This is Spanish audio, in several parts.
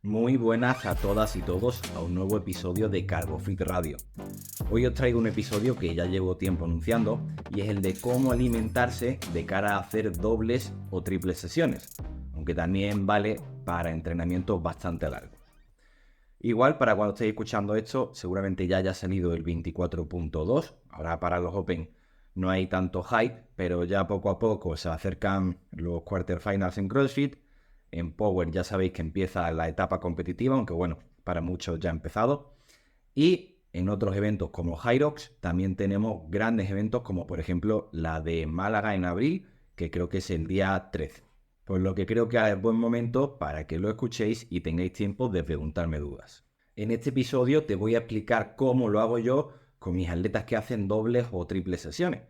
Muy buenas a todas y todos a un nuevo episodio de CarboFit Radio. Hoy os traigo un episodio que ya llevo tiempo anunciando y es el de cómo alimentarse de cara a hacer dobles o triples sesiones, aunque también vale para entrenamientos bastante largos. Igual para cuando estéis escuchando esto, seguramente ya haya salido el 24.2. Ahora para los Open no hay tanto hype, pero ya poco a poco se acercan los quarterfinals en CrossFit. En Power ya sabéis que empieza la etapa competitiva, aunque bueno, para muchos ya ha empezado. Y en otros eventos como Hyrox también tenemos grandes eventos como por ejemplo la de Málaga en abril, que creo que es el día 13. Por lo que creo que es buen momento para que lo escuchéis y tengáis tiempo de preguntarme dudas. En este episodio te voy a explicar cómo lo hago yo con mis atletas que hacen dobles o triples sesiones.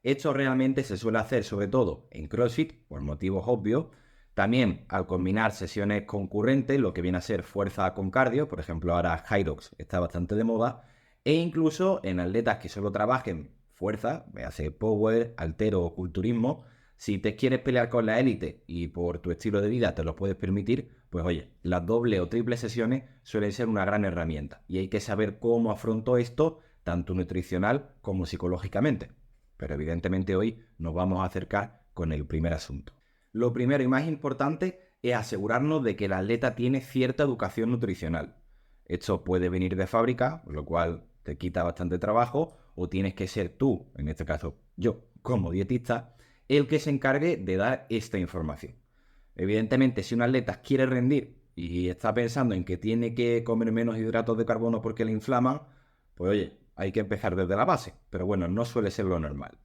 Esto realmente se suele hacer sobre todo en CrossFit, por motivos obvios. También al combinar sesiones concurrentes, lo que viene a ser fuerza con cardio, por ejemplo ahora Hyrox está bastante de moda, e incluso en atletas que solo trabajen fuerza, véase power, haltero o culturismo. Si te quieres pelear con la élite y por tu estilo de vida te lo puedes permitir, pues oye, las doble o triple sesiones suelen ser una gran herramienta y hay que saber cómo afronto esto tanto nutricional como psicológicamente. Pero evidentemente hoy nos vamos a acercar con el primer asunto. Lo primero y más importante es asegurarnos de que el atleta tiene cierta educación nutricional. Esto puede venir de fábrica, lo cual te quita bastante trabajo, o tienes que ser tú, en este caso yo, como dietista, el que se encargue de dar esta información. Evidentemente, si un atleta quiere rendir y está pensando en que tiene que comer menos hidratos de carbono porque le inflaman, pues oye, hay que empezar desde la base, pero bueno, no suele ser lo normal.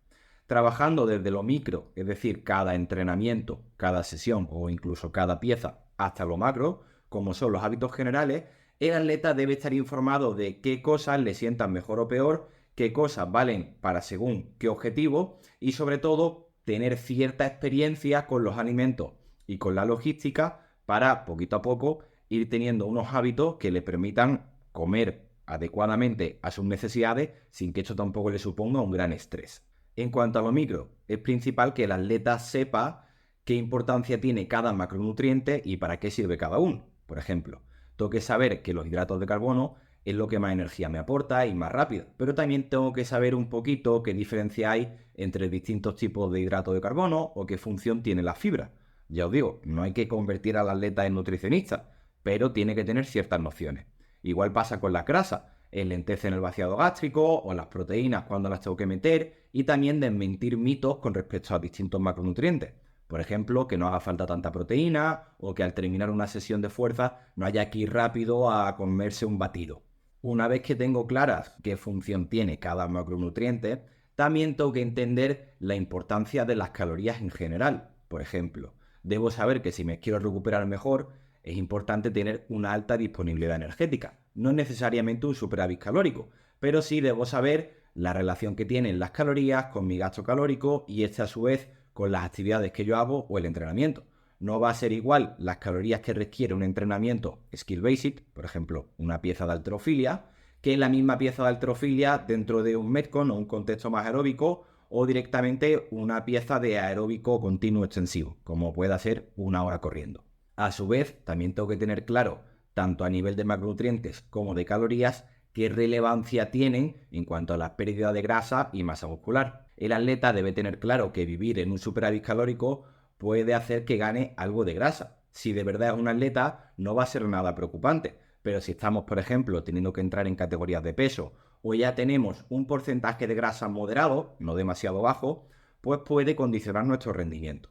Trabajando desde lo micro, es decir, cada entrenamiento, cada sesión o incluso cada pieza, hasta lo macro, como son los hábitos generales, el atleta debe estar informado de qué cosas le sientan mejor o peor, qué cosas valen para según qué objetivo y sobre todo tener cierta experiencia con los alimentos y con la logística para poquito a poco ir teniendo unos hábitos que le permitan comer adecuadamente a sus necesidades sin que esto tampoco le suponga un gran estrés. En cuanto a lo micro, es principal que el atleta sepa qué importancia tiene cada macronutriente y para qué sirve cada uno. Por ejemplo, tengo que saber que los hidratos de carbono es lo que más energía me aporta y más rápido, pero también tengo que saber un poquito qué diferencia hay entre distintos tipos de hidratos de carbono o qué función tiene la fibra. Ya os digo, no hay que convertir al atleta en nutricionista, pero tiene que tener ciertas nociones. Igual pasa con las grasas, el lenteje en el vaciado gástrico o las proteínas cuando las tengo que meter y también desmentir mitos con respecto a distintos macronutrientes. Por ejemplo, que no haga falta tanta proteína o que al terminar una sesión de fuerza no haya que ir rápido a comerse un batido. Una vez que tengo claras qué función tiene cada macronutriente, también tengo que entender la importancia de las calorías en general. Por ejemplo, debo saber que si me quiero recuperar mejor, es importante tener una alta disponibilidad energética. No necesariamente un superávit calórico, pero sí debo saber la relación que tienen las calorías con mi gasto calórico y este a su vez con las actividades que yo hago o el entrenamiento. No va a ser igual las calorías que requiere un entrenamiento skill basic, por ejemplo, una pieza de halterofilia, que la misma pieza de halterofilia dentro de un metcon o un contexto más aeróbico o directamente una pieza de aeróbico continuo extensivo, como pueda ser una hora corriendo. A su vez, también tengo que tener claro, tanto a nivel de macronutrientes como de calorías, qué relevancia tienen en cuanto a la pérdida de grasa y masa muscular. El atleta debe tener claro que vivir en un superávit calórico puede hacer que gane algo de grasa. Si de verdad es un atleta, no va a ser nada preocupante. Pero si estamos, por ejemplo, teniendo que entrar en categorías de peso o ya tenemos un porcentaje de grasa moderado, no demasiado bajo, pues puede condicionar nuestro rendimiento.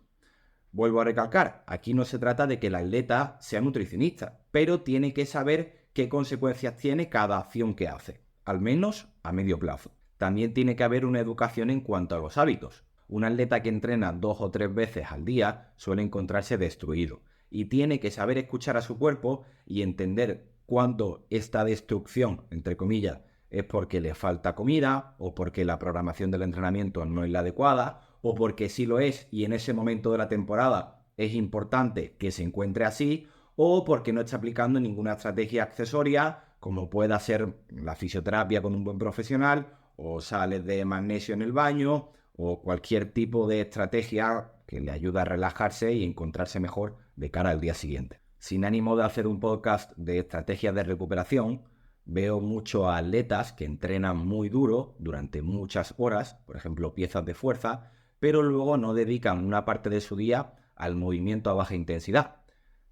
Vuelvo a recalcar, aquí no se trata de que el atleta sea nutricionista, pero tiene que saber qué consecuencias tiene cada acción que hace, al menos a medio plazo. También tiene que haber una educación en cuanto a los hábitos. Un atleta que entrena 2 o 3 veces al día suele encontrarse destruido y tiene que saber escuchar a su cuerpo y entender cuándo esta destrucción, entre comillas, es porque le falta comida o porque la programación del entrenamiento no es la adecuada o porque sí lo es y en ese momento de la temporada es importante que se encuentre así, o porque no está aplicando ninguna estrategia accesoria, como pueda ser la fisioterapia con un buen profesional, o sales de magnesio en el baño, o cualquier tipo de estrategia que le ayude a relajarse y encontrarse mejor de cara al día siguiente. Sin ánimo de hacer un podcast de estrategias de recuperación, veo muchos atletas que entrenan muy duro durante muchas horas, por ejemplo, piezas de fuerza, pero luego no dedican una parte de su día al movimiento a baja intensidad.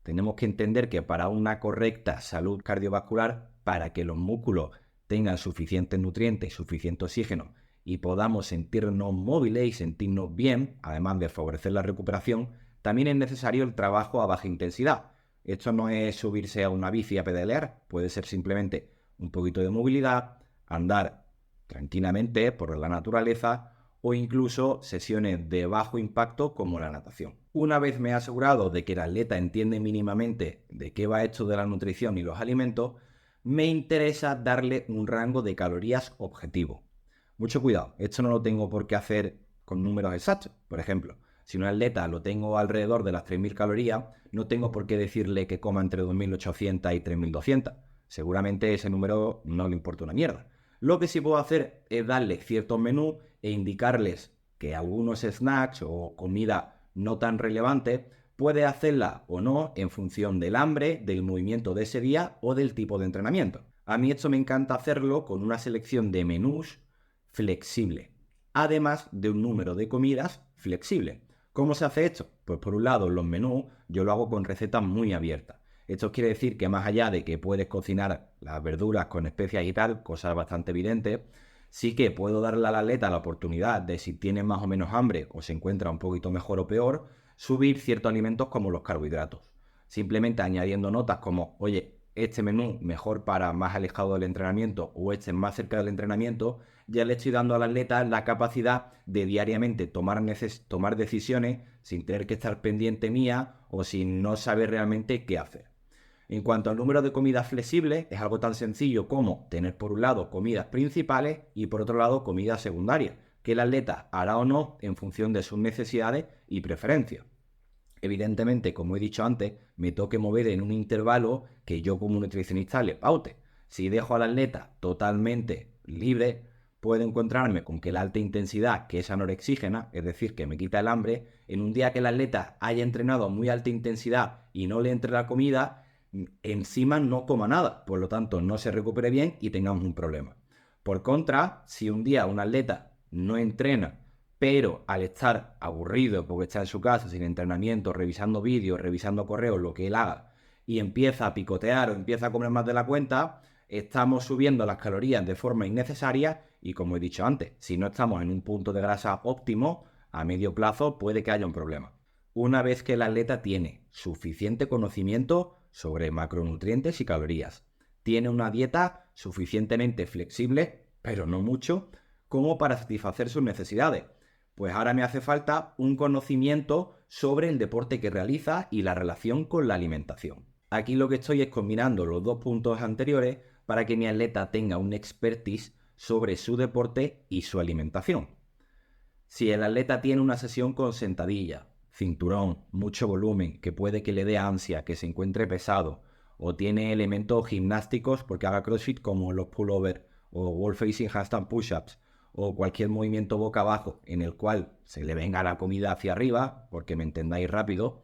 Tenemos que entender que para una correcta salud cardiovascular, para que los músculos tengan suficientes nutrientes y suficiente oxígeno y podamos sentirnos móviles y sentirnos bien, además de favorecer la recuperación, también es necesario el trabajo a baja intensidad. Esto no es subirse a una bici a pedalear, puede ser simplemente un poquito de movilidad, andar tranquilamente por la naturaleza o incluso sesiones de bajo impacto como la natación. Una vez me he asegurado de que el atleta entiende mínimamente de qué va esto de la nutrición y los alimentos, me interesa darle un rango de calorías objetivo. Mucho cuidado, esto no lo tengo por qué hacer con números exactos. Por ejemplo, si un atleta lo tengo alrededor de las 3.000 calorías, no tengo por qué decirle que coma entre 2.800 y 3.200. Seguramente ese número no le importa una mierda. Lo que sí puedo hacer es darle ciertos menús e indicarles que algunos snacks o comida no tan relevante puede hacerla o no en función del hambre, del movimiento de ese día o del tipo de entrenamiento. A mí esto me encanta hacerlo con una selección de menús flexible, además de un número de comidas flexible. ¿Cómo se hace esto? Pues por un lado, los menús yo lo hago con recetas muy abiertas. Esto quiere decir que más allá de que puedes cocinar las verduras con especias y tal, cosas bastante evidentes, sí que puedo darle al atleta la oportunidad de, si tiene más o menos hambre o se encuentra un poquito mejor o peor, subir ciertos alimentos como los carbohidratos. Simplemente añadiendo notas como, oye, este menú mejor para más alejado del entrenamiento o este más cerca del entrenamiento, ya le estoy dando al atleta la capacidad de diariamente tomar decisiones sin tener que estar pendiente mía o sin no saber realmente qué hacer. En cuanto al número de comidas flexibles, es algo tan sencillo como tener por un lado comidas principales y por otro lado comidas secundarias, que el atleta hará o no en función de sus necesidades y preferencias. Evidentemente, como he dicho antes, me toque mover en un intervalo que yo como nutricionista le paute. Si dejo al atleta totalmente libre, puedo encontrarme con que la alta intensidad, que es anorexígena, es decir, que me quita el hambre, en un día que el atleta haya entrenado a muy alta intensidad y no le entre la comida, encima no coma nada, por lo tanto no se recupere bien y tengamos un problema. Por contra, si un día un atleta no entrena, pero al estar aburrido porque está en su casa sin entrenamiento, revisando vídeos, revisando correos, lo que él haga, y empieza a picotear o empieza a comer más de la cuenta, estamos subiendo las calorías de forma innecesaria y, como he dicho antes, si no estamos en un punto de grasa óptimo, a medio plazo puede que haya un problema. Una vez que el atleta tiene suficiente conocimiento sobre macronutrientes y calorías, tiene una dieta suficientemente flexible, pero no mucho, como para satisfacer sus necesidades, pues ahora me hace falta un conocimiento sobre el deporte que realiza y la relación con la alimentación. Aquí lo que estoy es combinando los dos puntos anteriores para que mi atleta tenga un expertise sobre su deporte y su alimentación. Si el atleta tiene una sesión con sentadilla, cinturón, mucho volumen, que puede que le dé ansia, que se encuentre pesado, o tiene elementos gimnásticos porque haga CrossFit como los pullover o wall facing handstand push-ups, o cualquier movimiento boca abajo en el cual se le venga la comida hacia arriba, porque me entendáis rápido,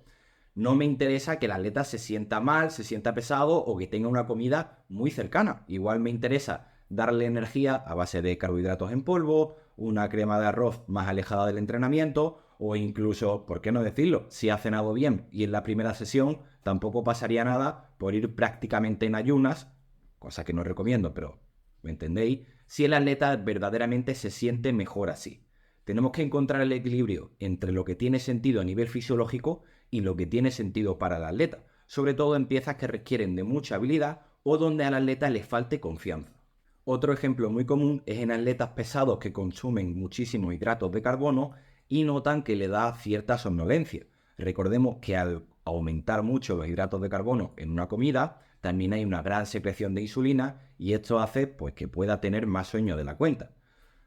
no me interesa que el atleta se sienta mal, se sienta pesado o que tenga una comida muy cercana. Igual me interesa darle energía a base de carbohidratos en polvo, una crema de arroz más alejada del entrenamiento o incluso, ¿por qué no decirlo? Si ha cenado bien y en la primera sesión tampoco pasaría nada por ir prácticamente en ayunas, cosa que no recomiendo, pero ¿me entendéis? Si el atleta verdaderamente se siente mejor así. Tenemos que encontrar el equilibrio entre lo que tiene sentido a nivel fisiológico y lo que tiene sentido para el atleta, sobre todo en piezas que requieren de mucha habilidad o donde al atleta le falte confianza. Otro ejemplo muy común es en atletas pesados que consumen muchísimos hidratos de carbono y notan que le da cierta somnolencia. Recordemos que al aumentar mucho los hidratos de carbono en una comida, también hay una gran secreción de insulina y esto hace pues, que pueda tener más sueño de la cuenta.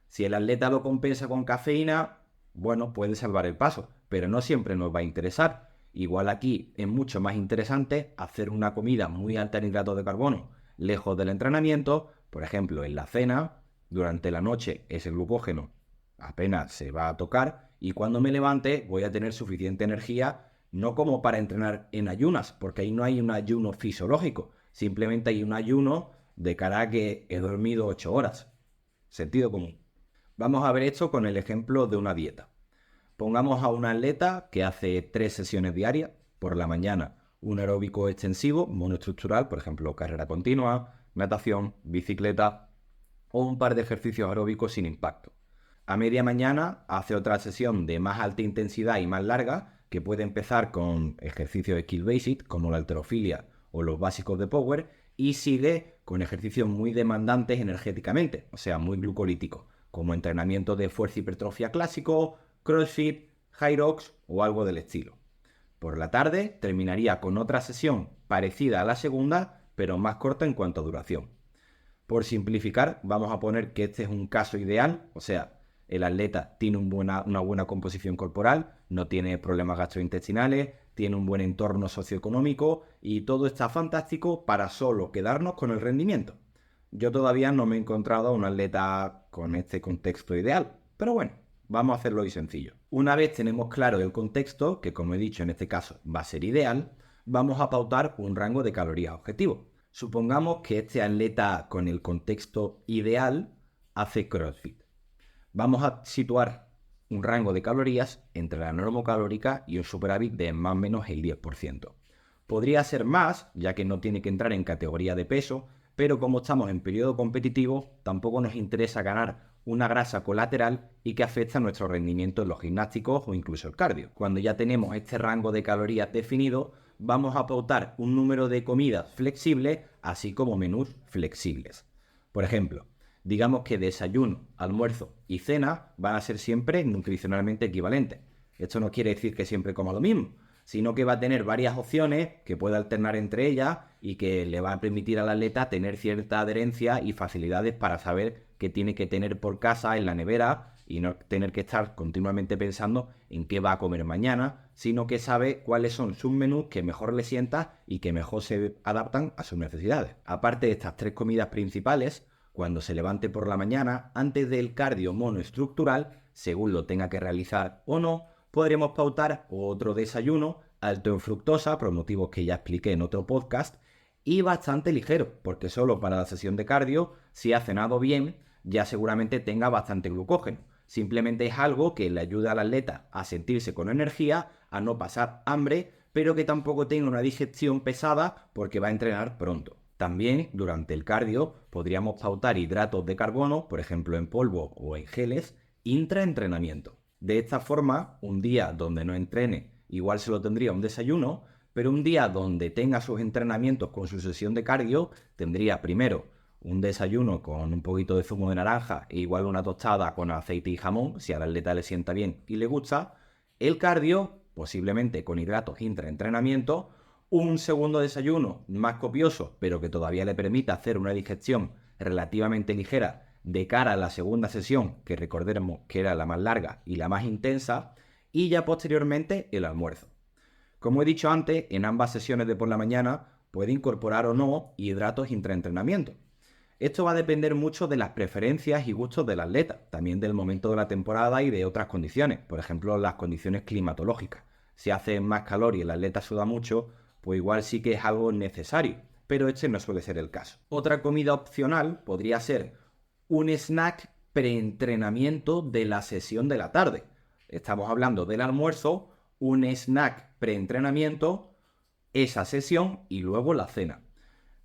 Si el atleta lo compensa con cafeína, bueno, puede salvar el paso, pero no siempre nos va a interesar. Igual aquí es mucho más interesante hacer una comida muy alta en hidratos de carbono lejos del entrenamiento, por ejemplo, en la cena, durante la noche ese glucógeno apenas se va a tocar y cuando me levante voy a tener suficiente energía No como para entrenar en ayunas, porque ahí no hay un ayuno fisiológico, simplemente hay un ayuno de cara a que he dormido 8 horas. Sentido común. Vamos a ver esto con el ejemplo de una dieta. Pongamos a un atleta que hace 3 sesiones diarias, por la mañana un aeróbico extensivo, monoestructural, por ejemplo, carrera continua, natación, bicicleta o un par de ejercicios aeróbicos sin impacto. A media mañana hace otra sesión de más alta intensidad y más larga, que puede empezar con ejercicios skill basic, como la halterofilia o los básicos de power, y sigue con ejercicios muy demandantes energéticamente, o sea, muy glucolíticos, como entrenamiento de fuerza y hipertrofia clásico, crossfit, high rocks o algo del estilo. Por la tarde terminaría con otra sesión parecida a la segunda, pero más corta en cuanto a duración. Por simplificar, vamos a poner que este es un caso ideal, o sea, el atleta tiene una buena composición corporal, no tiene problemas gastrointestinales, tiene un buen entorno socioeconómico y todo está fantástico para solo quedarnos con el rendimiento. Yo todavía no me he encontrado a un atleta con este contexto ideal, pero bueno, vamos a hacerlo hoy sencillo. Una vez tenemos claro el contexto, que como he dicho en este caso va a ser ideal, vamos a pautar un rango de calorías objetivo. Supongamos que este atleta con el contexto ideal hace CrossFit. Vamos a situar un rango de calorías entre la normocalórica y un superávit de más o menos el 10%. Podría ser más, ya que no tiene que entrar en categoría de peso, pero como estamos en periodo competitivo, tampoco nos interesa ganar una grasa colateral y que afecta a nuestro rendimiento en los gimnásticos o incluso el cardio. Cuando ya tenemos este rango de calorías definido, vamos a pautar un número de comidas flexibles, así como menús flexibles. Por ejemplo, digamos que desayuno, almuerzo y cena van a ser siempre nutricionalmente equivalentes. Esto no quiere decir que siempre coma lo mismo, sino que va a tener varias opciones que puede alternar entre ellas y que le va a permitir al atleta tener cierta adherencia y facilidades para saber qué tiene que tener por casa en la nevera y no tener que estar continuamente pensando en qué va a comer mañana, sino que sabe cuáles son sus menús que mejor le sienta y que mejor se adaptan a sus necesidades. Aparte de estas 3 comidas principales, cuando se levante por la mañana, antes del cardio monoestructural, según lo tenga que realizar o no, podremos pautar otro desayuno alto en fructosa, por motivos que ya expliqué en otro podcast, y bastante ligero, porque solo para la sesión de cardio, si ha cenado bien, ya seguramente tenga bastante glucógeno. Simplemente es algo que le ayuda al atleta a sentirse con energía, a no pasar hambre, pero que tampoco tenga una digestión pesada porque va a entrenar pronto. También, durante el cardio, podríamos pautar hidratos de carbono, por ejemplo en polvo o en geles, intraentrenamiento. De esta forma, un día donde no entrene, igual se lo tendría un desayuno, pero un día donde tenga sus entrenamientos con su sesión de cardio, tendría primero un desayuno con un poquito de zumo de naranja e igual una tostada con aceite y jamón, si al atleta le sienta bien y le gusta. El cardio, posiblemente con hidratos intraentrenamiento, un segundo desayuno más copioso, pero que todavía le permita hacer una digestión relativamente ligera de cara a la segunda sesión, que recordemos que era la más larga y la más intensa, y ya posteriormente el almuerzo. Como he dicho antes, en ambas sesiones de por la mañana puede incorporar o no hidratos intraentrenamiento. Esto va a depender mucho de las preferencias y gustos del atleta, también del momento de la temporada y de otras condiciones, por ejemplo las condiciones climatológicas. Si hace más calor y el atleta suda mucho, pues igual sí que es algo necesario, pero este no suele ser el caso. Otra comida opcional podría ser un snack preentrenamiento de la sesión de la tarde. Estamos hablando del almuerzo, un snack preentrenamiento, esa sesión y luego la cena.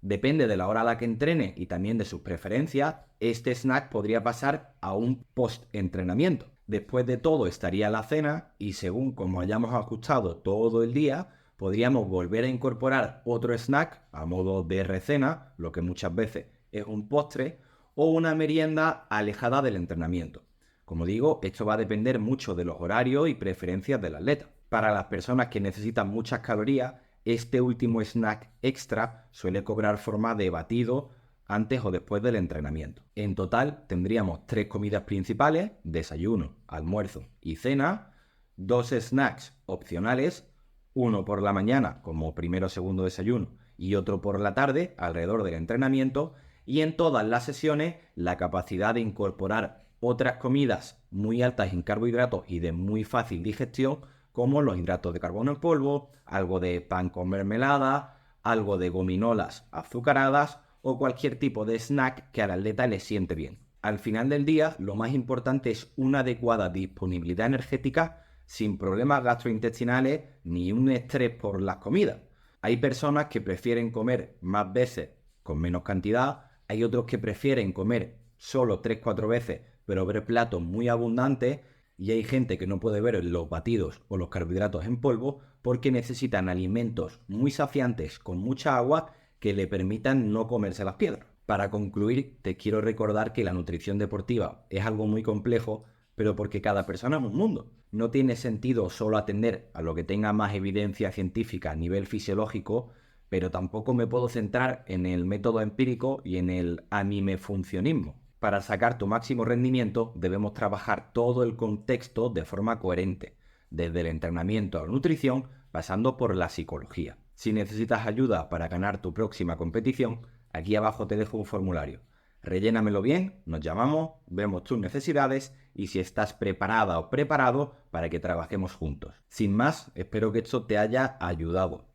Depende de la hora a la que entrene y también de sus preferencias, este snack podría pasar a un post-entrenamiento. Después de todo estaría la cena y según como hayamos ajustado todo el día, podríamos volver a incorporar otro snack a modo de recena, lo que muchas veces es un postre, o una merienda alejada del entrenamiento. Como digo, esto va a depender mucho de los horarios y preferencias del atleta. Para las personas que necesitan muchas calorías, este último snack extra suele cobrar forma de batido antes o después del entrenamiento. En total tendríamos 3 comidas principales, desayuno, almuerzo y cena, 2 snacks opcionales, uno por la mañana como primero o segundo desayuno y otro por la tarde alrededor del entrenamiento, y en todas las sesiones la capacidad de incorporar otras comidas muy altas en carbohidratos y de muy fácil digestión, como los hidratos de carbono en polvo, algo de pan con mermelada, algo de gominolas azucaradas o cualquier tipo de snack que al atleta le siente bien. Al final del día, lo más importante es una adecuada disponibilidad energética sin problemas gastrointestinales ni un estrés por las comidas. Hay personas que prefieren comer más veces con menos cantidad, hay otros que prefieren comer solo 3-4 veces pero ver platos muy abundantes, y hay gente que no puede ver los batidos o los carbohidratos en polvo porque necesitan alimentos muy saciantes con mucha agua que le permitan no comerse las piedras. Para concluir, te quiero recordar que la nutrición deportiva es algo muy complejo, pero porque cada persona es un mundo. No tiene sentido solo atender a lo que tenga más evidencia científica a nivel fisiológico, pero tampoco me puedo centrar en el método empírico y en el animefuncionismo. Para sacar tu máximo rendimiento debemos trabajar todo el contexto de forma coherente, desde el entrenamiento a la nutrición, pasando por la psicología. Si necesitas ayuda para ganar tu próxima competición, aquí abajo te dejo un formulario. Rellénamelo bien, nos llamamos, vemos tus necesidades y si estás preparada o preparado para que trabajemos juntos. Sin más, espero que esto te haya ayudado.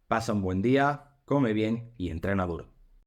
Pasa un buen día, come bien y entrena duro.